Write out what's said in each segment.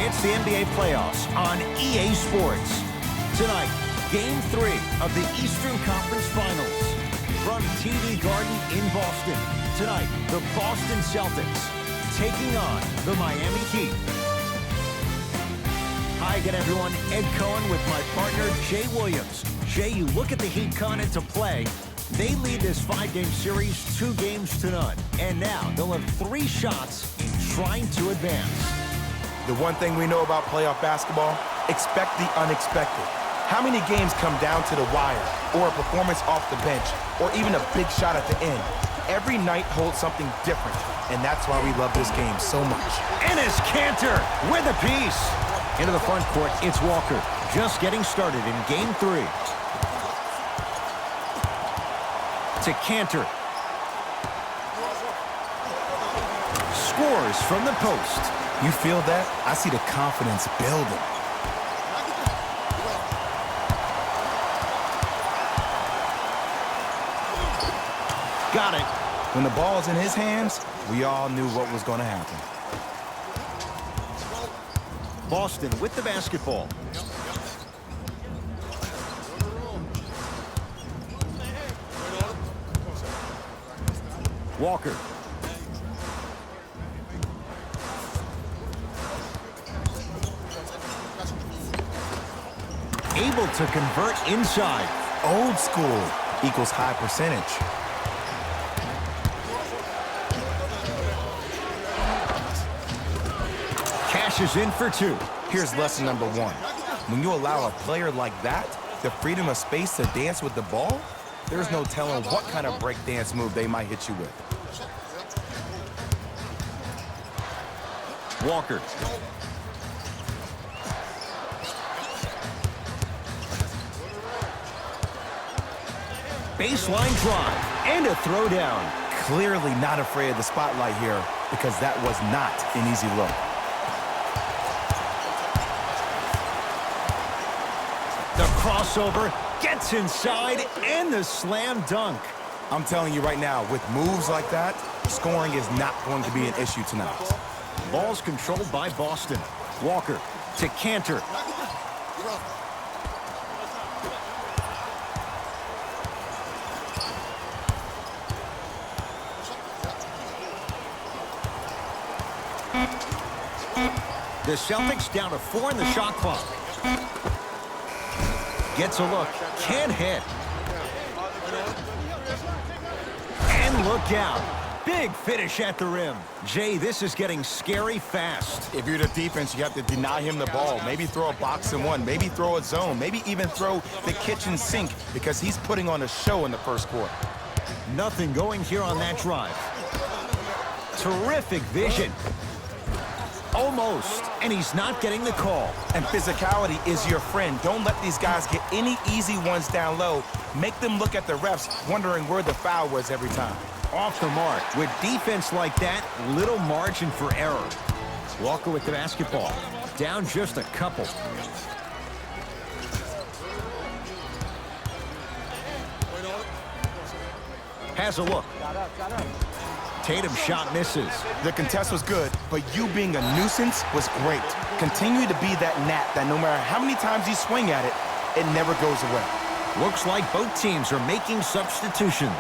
It's the NBA playoffs on EA Sports. Tonight, Game 3 of the Eastern Conference Finals. From TD Garden in Boston. Tonight, the Boston Celtics taking on the Miami Heat. Hi again, everyone. Ed Cohen with my partner, Jay Williams. Jay, you look at the Heat coming into play. They lead this 5-game series 2 games to none. And now they'll have 3 shots in trying to advance. The one thing we know about playoff basketball, expect the unexpected. How many games come down to the wire, or a performance off the bench, or even a big shot at the end? Every night holds something different, and that's why we love this game so much. Enes Kanter with a piece. Into the front court, it's Walker. Just getting started in Game 3. To Kanter. Scores from the post. You feel that? I see the confidence building. Got it. When the ball's in his hands, we all knew what was going to happen. Boston with the basketball. Walker. Able to convert inside. Old school equals high percentage. Cashes in for 2. Here's lesson number 1. When you allow a player like that the freedom of space to dance with the ball, there's no telling what kind of break dance move they might hit you with. Walker. Baseline drive and a throwdown. Clearly not afraid of the spotlight here because that was not an easy look. The crossover gets inside and the slam dunk. I'm telling you right now, with moves like that, scoring is not going to be an issue tonight. Ball's controlled by Boston. Walker to Kanter. The Celtics down to 4 in the shot clock. Gets a look. Can't hit. And look out. Big finish at the rim. Jay, this is getting scary fast. If you're the defense, you have to deny him the ball. Maybe throw a box and one. Maybe throw a zone. Maybe even throw the kitchen sink because he's putting on a show in the first quarter. Nothing going here on that drive. Terrific vision. Almost, and he's not getting the call. And physicality is your friend. Don't let these guys get any easy ones down low. Make them look at the refs, wondering where the foul was every time. Off the mark. With defense like that, little margin for error. Walker with the basketball. Down just a couple. Has a look. Tatum's shot misses. The contest was good, but you being a nuisance was great. Continue to be that gnat that no matter how many times you swing at it, it never goes away. Looks like both teams are making substitutions.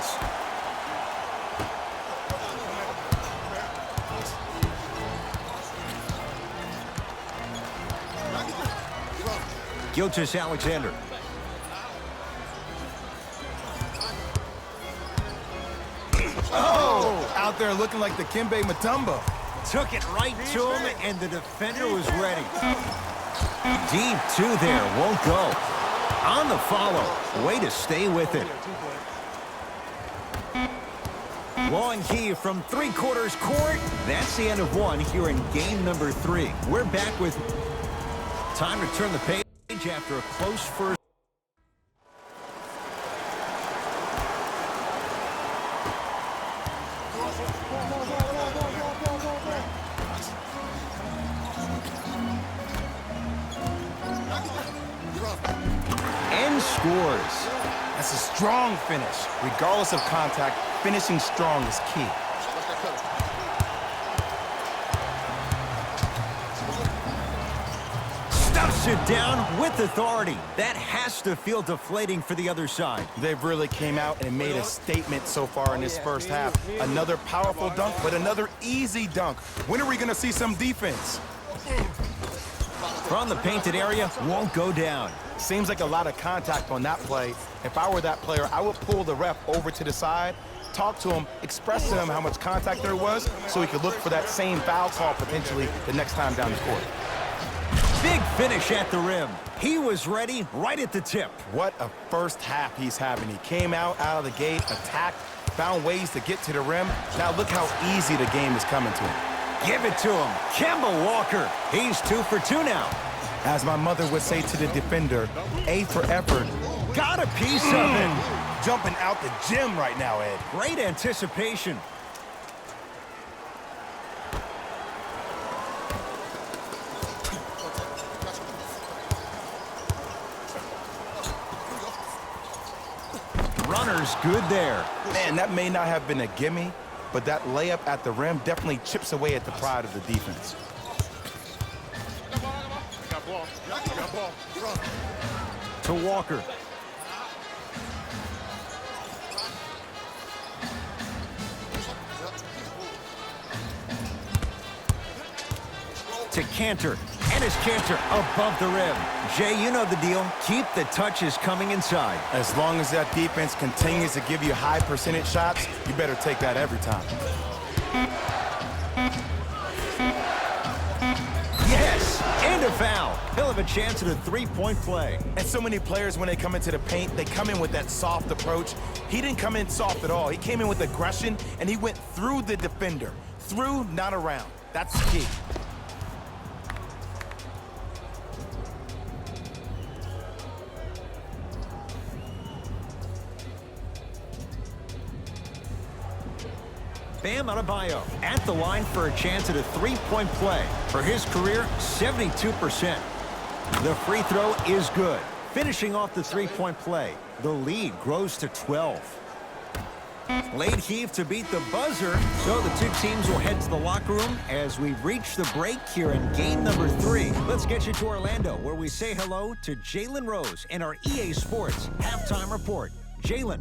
Gilgeous-Alexander. Oh! Out there looking like the Kimbe Mutombo. Took it right to him, and the defender was ready. Deep 2 there, won't go. On the follow, way to stay with it. Long key from 3/4 court. That's the end of 1 here in game number 3. We're back with time to turn the page after a close first. And scores. That's a strong finish. Regardless of contact, finishing strong is key. knocks it down with authority. That has to feel deflating for the other side. They've really came out and made a statement so far in this first half. Another powerful dunk, but another easy dunk. When are we going to see some defense? From the painted area, won't go down. Seems like a lot of contact on that play. If I were that player, I would pull the ref over to the side, talk to him, express to him how much contact there was so he could look for that same foul call potentially the next time down the court. Big finish at the rim. He was ready right at the tip. What a first half he's having. He came out of the gate, attacked, found ways to get to the rim. Now look how easy the game is coming to him. Give it to him. Kemba Walker. He's 2 for 2 now. As my mother would say to the defender, A for effort. Got a piece of it. Jumping out the gym right now, Ed. Great anticipation. Runner's good there. Man, that may not have been a gimme, but that layup at the rim definitely chips away at the pride of the defense. To Walker. To Cantor. And his Cantor above the rim. Jay, you know the deal. Keep the touches coming inside. As long as that defense continues to give you high percentage shots, you better take that every time. Yes! And a foul. He'll have a chance at a three-point play. And so many players, when they come into the paint, they come in with that soft approach. He didn't come in soft at all. He came in with aggression, and he went through the defender. Through, not around. That's the key. Bam Adebayo at the line for a chance at a three-point play. For his career, 72%. The free throw is good. Finishing off the three-point play, the lead grows to 12. Late heave to beat the buzzer, so the two teams will head to the locker room as we reach the break here in game number 3. Let's get you to Orlando, where we say hello to Jalen Rose in our EA Sports Halftime Report. Jalen.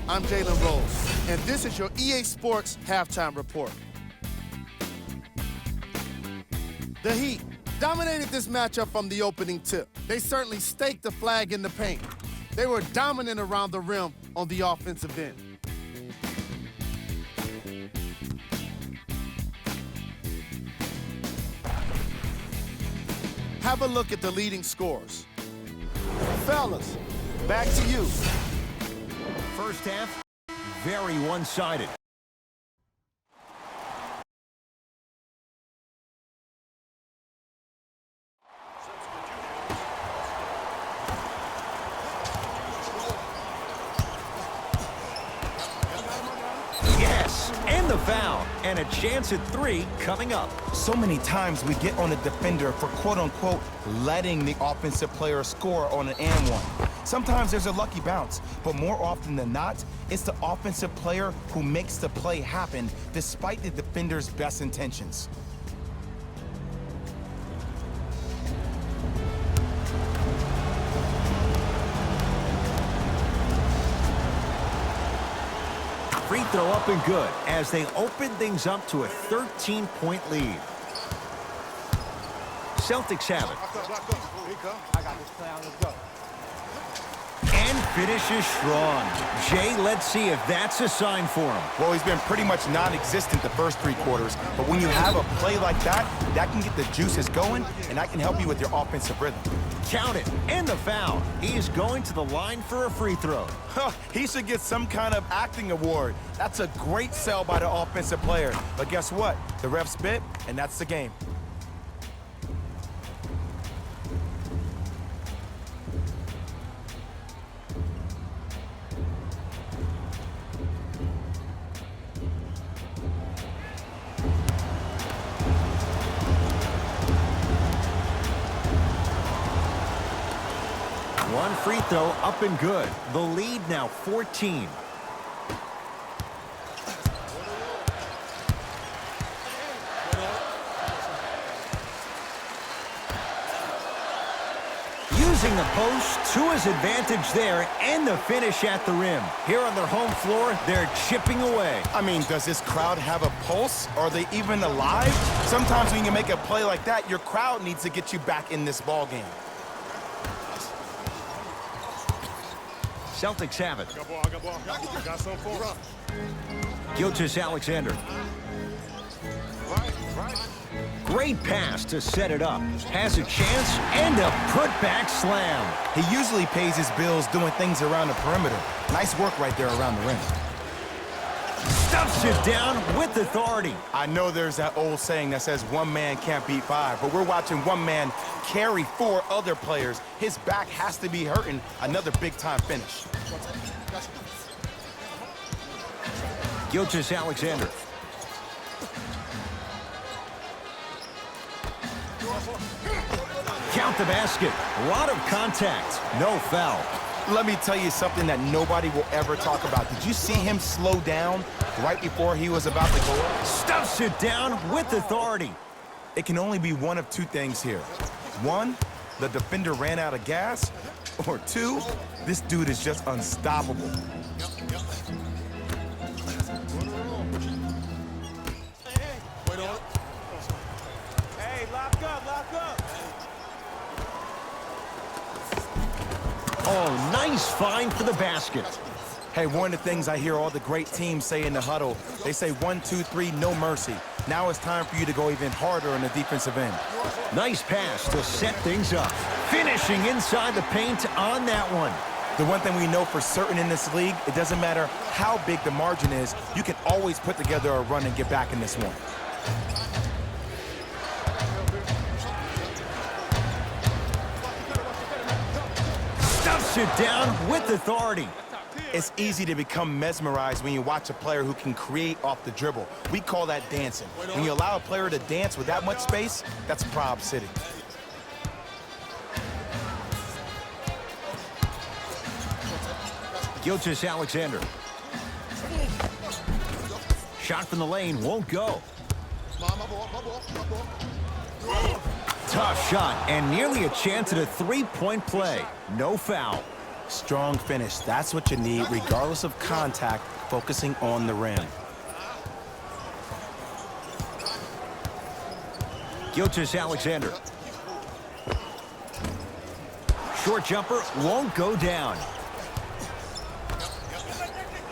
I'm Jalen Rose, and this is your EA Sports Halftime Report. The Heat dominated this matchup from the opening tip. They certainly staked the flag in the paint. They were dominant around the rim on the offensive end. Have a look at the leading scores. Fellas, back to you. First half, very one-sided. Yes, and the foul, and a chance at 3 coming up. So many times we get on the defender for quote-unquote letting the offensive player score on an and one. Sometimes there's a lucky bounce, but more often than not, it's the offensive player who makes the play happen despite the defender's best intentions. Free throw up and good as they open things up to a 13-point lead. Celtics have it. I got this play. Let's go. And finishes strong. Jay, let's see if that's a sign for him. Well, he's been pretty much non-existent the first 3 quarters, but when you have a play like that, that can get the juices going, and that can help you with your offensive rhythm. Count it, and the foul. He's going to the line for a free throw. He should get some kind of acting award. That's a great sell by the offensive player. But guess what? The ref spit, and that's the game. One free throw up and good. The lead now 14. Using the post to his advantage there, and the finish at the rim. Here on their home floor, they're chipping away. I mean, does this crowd have a pulse? Are they even alive? Sometimes when you make a play like that, your crowd needs to get you back in this ball game. Celtics have it. I got ball. Got some for us. Gilgeous Alexander. Right. Great pass to set it up. Has a chance and a putback slam. He usually pays his bills doing things around the perimeter. Nice work right there around the rim. Stuffs it down with authority. I know there's that old saying that says one man can't beat five, but we're watching one man carry four other players. His back has to be hurting. Another big-time finish. Gilgeous Alexander. Count the basket. A lot of contact. No foul. Let me tell you something that nobody will ever talk about. Did you see him slow down right before he was about to go up? Stuffs it down with authority. It can only be one of two things here. One, the defender ran out of gas. Or two, this dude is just unstoppable. Hey, lock up. Oh, nice find for the basket. Hey, one of the things I hear all the great teams say in the huddle, they say 1, 2, 3, no mercy. Now it's time for you to go even harder on the defensive end. Nice pass to set things up. Finishing inside the paint on that one. The one thing we know for certain in this league, it doesn't matter how big the margin is, you can always put together a run and get back in this one. Stuffs it down with authority. It's easy to become mesmerized when you watch a player who can create off the dribble. We call that dancing. When you allow a player to dance with that much space, that's Prob City. Gilgeous Alexander. Shot from the lane won't go. Tough shot and nearly a chance at a three-point play. No foul. Strong finish. That's what you need, regardless of contact, focusing on the rim. Gilgeous Alexander. Short jumper won't go down.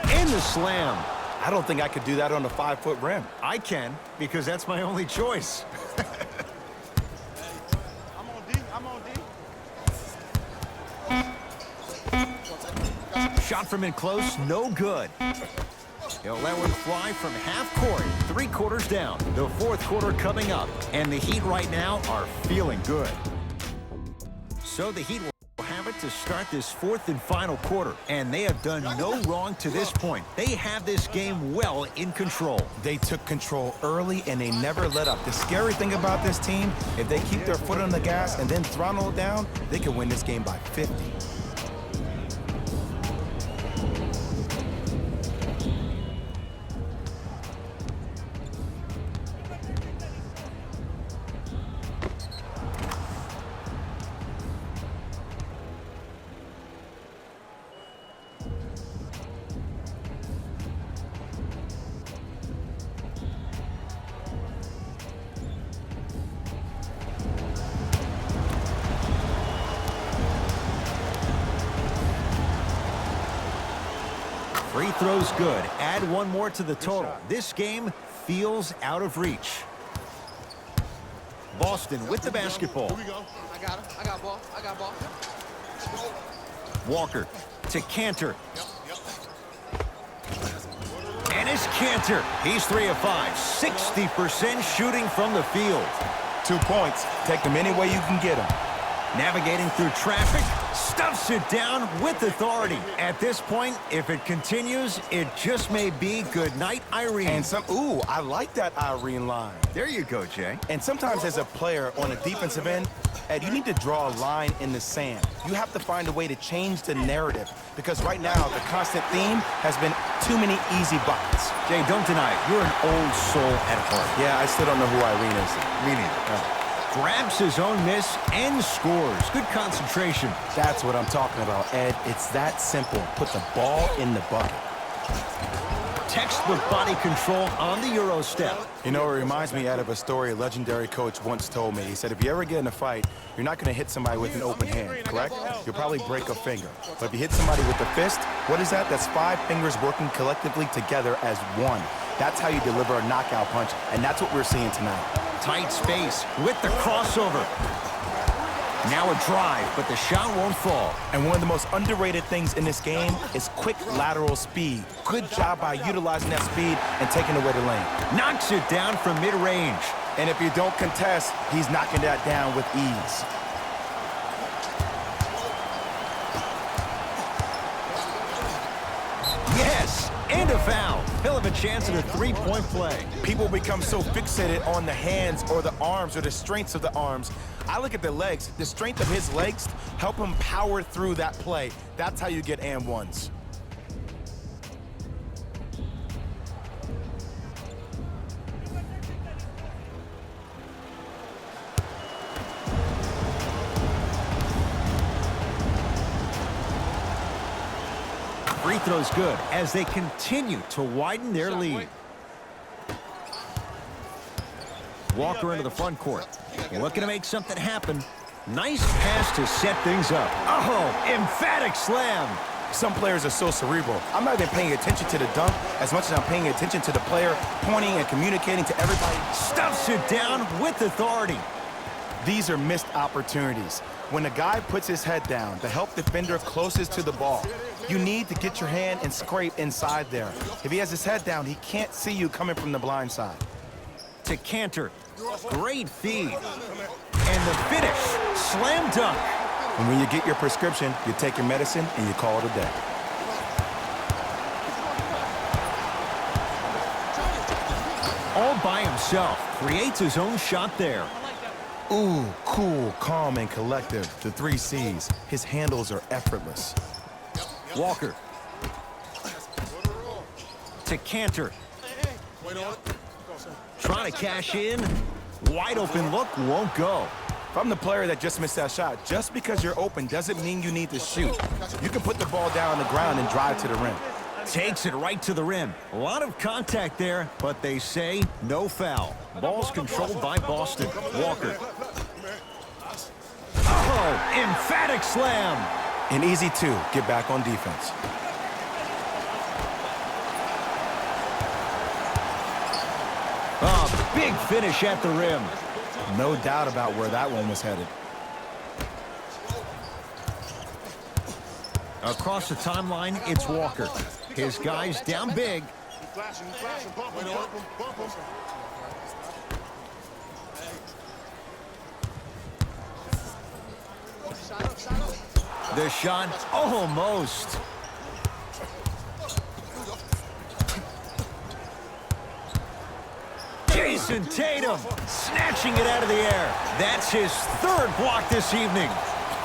And the slam. I don't think I could do that on a 5-foot rim. I can, because that's my only choice. I'm on D. Shot from in close, no good. He'll let one fly from half court, 3 quarters down. The fourth quarter coming up, and the Heat right now are feeling good. So the Heat will have it to start this fourth and final quarter, and they have done no wrong to this point. They have this game well in control. They took control early, and they never let up. The scary thing about this team, if they keep their foot on the gas and then throttle it down, they can win this game by 50. Free throw's good. Add one more to the total. This game feels out of reach. Boston with the basketball. Here we go. I got him. I got ball. Walker to Cantor. And it's Cantor. He's 3 of 5. 60% shooting from the field. 2 points. Take them any way you can get them. Navigating through traffic, stuffs it down with authority. At this point, if it continues, it just may be good night, Irene. And ooh, I like that Irene line. There you go, Jay. And sometimes as a player on a defensive end, Ed, you need to draw a line in the sand. You have to find a way to change the narrative because right now the constant theme has been too many easy buckets. Jay, don't deny it. You're an old soul at heart. Yeah, I still don't know who Irene is. Me neither. Grabs his own miss and scores. Good concentration. That's what I'm talking about, Ed. It's that simple. Put the ball in the bucket. Textbook body control on the Euro step. You know, it reminds me, Ed, of a story a legendary coach once told me. He said, if you ever get in a fight, you're not going to hit somebody with an open hand, correct? You'll probably break a finger. But if you hit somebody with a fist, what is that? That's 5 fingers working collectively together as one. That's how you deliver a knockout punch, and that's what we're seeing tonight. Tight space with the crossover. Now a drive, but the shot won't fall. And one of the most underrated things in this game is quick lateral speed. Good job by utilizing that speed and taking away the lane. Knocks it down from mid-range. And if you don't contest, he's knocking that down with ease. Yes, and a foul. He'll have a chance at a three-point play. People become so fixated on the hands or the arms or the strengths of the arms. I look at the legs. The strength of his legs help him power through that play. That's how you get and ones. Free throw's good as they continue to widen their lead. Walker into the front court. Looking to make something happen. Nice pass to set things up. Oh, emphatic slam. Some players are so cerebral. I'm not even paying attention to the dunk as much as I'm paying attention to the player pointing and communicating to everybody. Stuffs it down with authority. These are missed opportunities. When a guy puts his head down, the help defender closest to the ball, you need to get your hand and scrape inside there. If he has his head down, he can't see you coming from the blind side. To Cantor. Great feed. And the finish. Slam dunk. And when you get your prescription, you take your medicine and you call it a day. All by himself. Creates his own shot there. Ooh, cool, calm, and collective. The 3 C's. His handles are effortless. Walker. To Cantor. Trying to cash in. Wide open look, won't go. If I'm the player that just missed that shot, just because you're open doesn't mean you need to shoot. You can put the ball down on the ground and drive to the rim. Takes it right to the rim. A lot of contact there, but they say no foul. Ball's controlled by Boston. Walker. Oh, emphatic slam. An easy 2, get back on defense. Oh, big finish at the rim. No doubt about where that one was headed. Across the timeline, it's Walker. His guys down big. The shot, almost. Jason Tatum snatching it out of the air. That's his 3rd block this evening.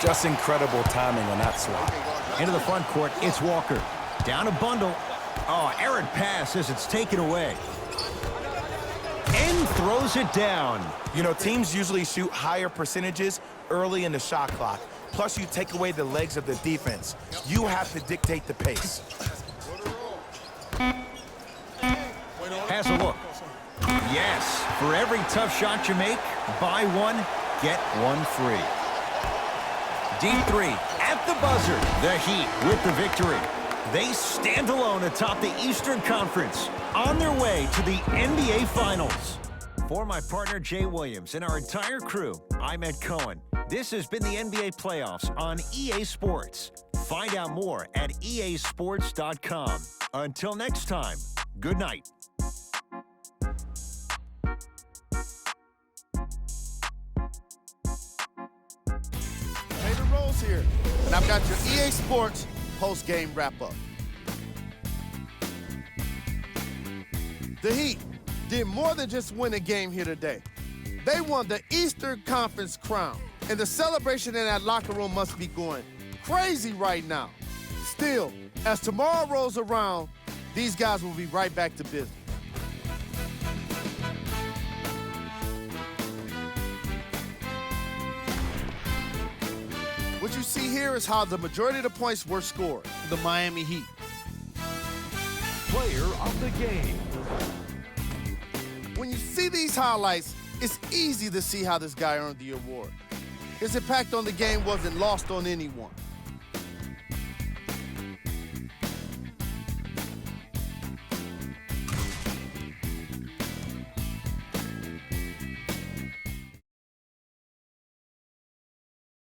Just incredible timing on that swat. Into the front court, it's Walker. Down a bundle. Oh, errant pass as it's taken away. And throws it down. You know, teams usually shoot higher percentages early in the shot clock. Plus, you take away the legs of the defense. You have to dictate the pace. Has a look. Yes, for every tough shot you make, buy one, get one free. Deep 3 at the buzzer. The Heat with the victory. They stand alone atop the Eastern Conference on their way to the NBA Finals. For my partner, Jay Williams, and our entire crew, I'm Ed Cohen. This has been the NBA Playoffs on EA Sports. Find out more at easports.com. Until next time, good night. rolls here. And I've got your EA Sports post-game wrap-up. The Heat did more than just win a game here today. They won the Eastern Conference crown, and the celebration in that locker room must be going crazy right now. Still, as tomorrow rolls around, these guys will be right back to business. What you see here is how the majority of the points were scored. The Miami Heat. Player of the game. When you see these highlights, it's easy to see how this guy earned the award. His impact on the game wasn't lost on anyone.